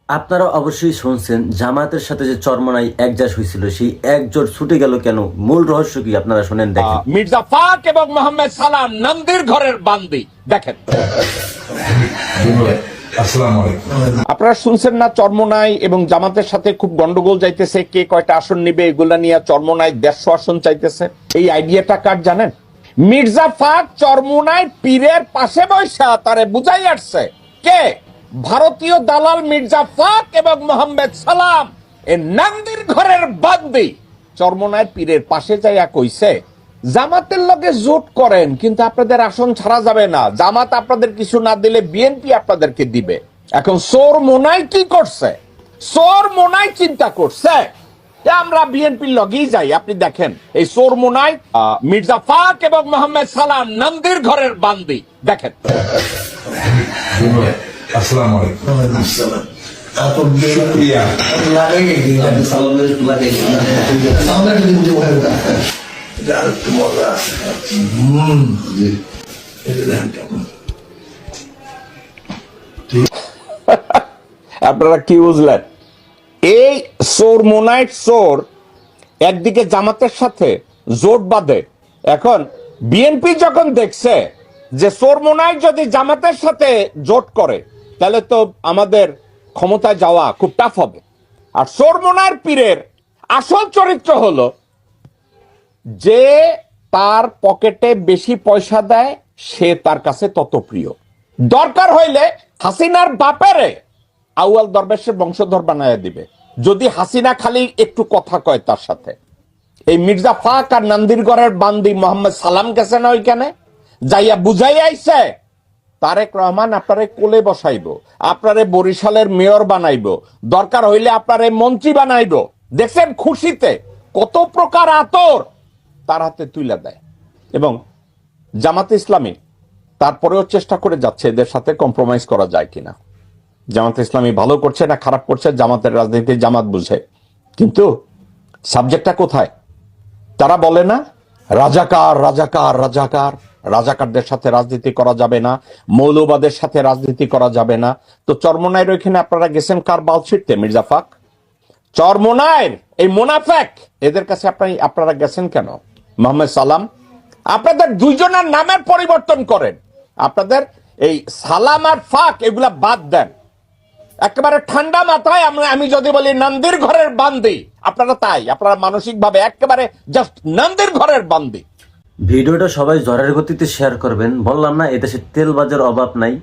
আপনারা অবশ্যই শুনছেন জামাতের সাথে যে চরমনাই একজাস হয়েছিল সেই একজোট ছুটে গেল কেন, মূল রহস্য কি আপনারা শুনেন দেখেন। মির্জা ফাক এবং মোহাম্মদ সালাম নন্দির ঘরের বান্দি দেখেন। আপনারা শুনছেন না চরমনাই এবং জামাতের সাথে খুব গন্ডগোল যাইতেছে, কে কয়টা আসন নিবে এগুলা নিয়ে। চরমনাই 150 আসন চাইতেছে। এই আইডিয়াটা কার জানেন? মির্জা ফাক চরমনাই পীরের পাশে বৈশা তারে বুঝাই আসছে কে ভারতীয় দালাল মির্জা ফাক এবং মোহাম্মদ সালাম এ নন্দির ঘরের বান্দি। চরমনাই পীরের পাশে যাইয়া কইছে জামাতের লগে জোট করেন কিন্তু আপনাদের আসন ছাড়া যাবে না, জামাত আপনাদের কিছু না দিলে বিএনপি আপনাদেরকে দিবে। এখন সোর মোনাই কি করছে? সোর মোনাই চিন্তা করছে আমরা বিএনপির লগেই যাই। আপনি দেখেন এই সোর মোনাই মির্জা ফাক এবং মোহাম্মদ সালাম নন্দির ঘরের বান্দি দেখেন। আসসালামু আপনারা কি বুঝলেন? এই সোর মোনাইট সোর একদিকে জামাতের সাথে জোট বাঁধে। এখন বিএনপি যখন দেখছে যে সোর মোনাইট যদি জামাতের সাথে জোট করে তাহলে তো আমাদের ক্ষমতায় যাওয়া খুব টাফ হবে। আর সোর মোনাইট পীরের আসল চরিত্র হলো যে তার পকেটে বেশি পয়সা দেয় সে তার কাছে তত প্রিয়। দরকার হইলে হাসিনার বাপেরে আউয়াল দরবেশের বংশধর বানায় দিবে যদি হাসিনা খালি একটু কথা কয় তার সাথে। এই মির্জা ফাক আর নন্দিরগড়ের বান্দি মোহাম্মদ সালাম গেছে না ওইখানে, যাইয়া বুঝাই আইছে তারেক রহমান আপনারে কোলে বসাইব, আপনারে বরিশালের মেয়র বানাইব, দরকার হইলে আপনারে মন্ত্রী বানাইব। দেখছেন খুশিতে কত প্রকার আতর তার হাতে তুলে দেয়। এবং জামাতে ইসলামী তারপরেও চেষ্টা করে যাচ্ছে এদের সাথে কম্প্রোমাইজ করা যায় কিনা। জামাতে ইসলামী ভালো করছে না খারাপ করছে জামাতের রাজনীতি জামাত বুঝে, কিন্তু সাবজেক্টটা কোথায়? তারা বলে না রাজাকার রাজাকার রাজাকার, রাজাকারদের সাথে রাজনীতি করা যাবে না, মৌলবাদের সাথে রাজনীতি করা যাবে না। তো চরমনাইয়ের ওইখানে আপনারা গেছেন কার বাল ছিটতে? মির্জা ফাক। চরমনাইয়ের এই মুনাফেক এদের কাছে আপনারা গেছেন কেন? মোহাম্মদ সালাম। আপনাদের দুইজনের নামের পরিবর্তন করেন, আপনাদের এই সালাম আর ফাক এগুলা বাদ দেন। একেবারে ঠান্ডা মাথায় আমি যদি বলি নন্দির ঘরের বান্দি, আপনারা তাই, আপনারা মানসিক ভাবে একেবারে জাস্ট নন্দির ঘরের বান্দি। ভিডিওটা সবাই ঝড়ের গতিতে শেয়ার করবেন। বললাম না এদেশে তেল বাজার অভাব নাই।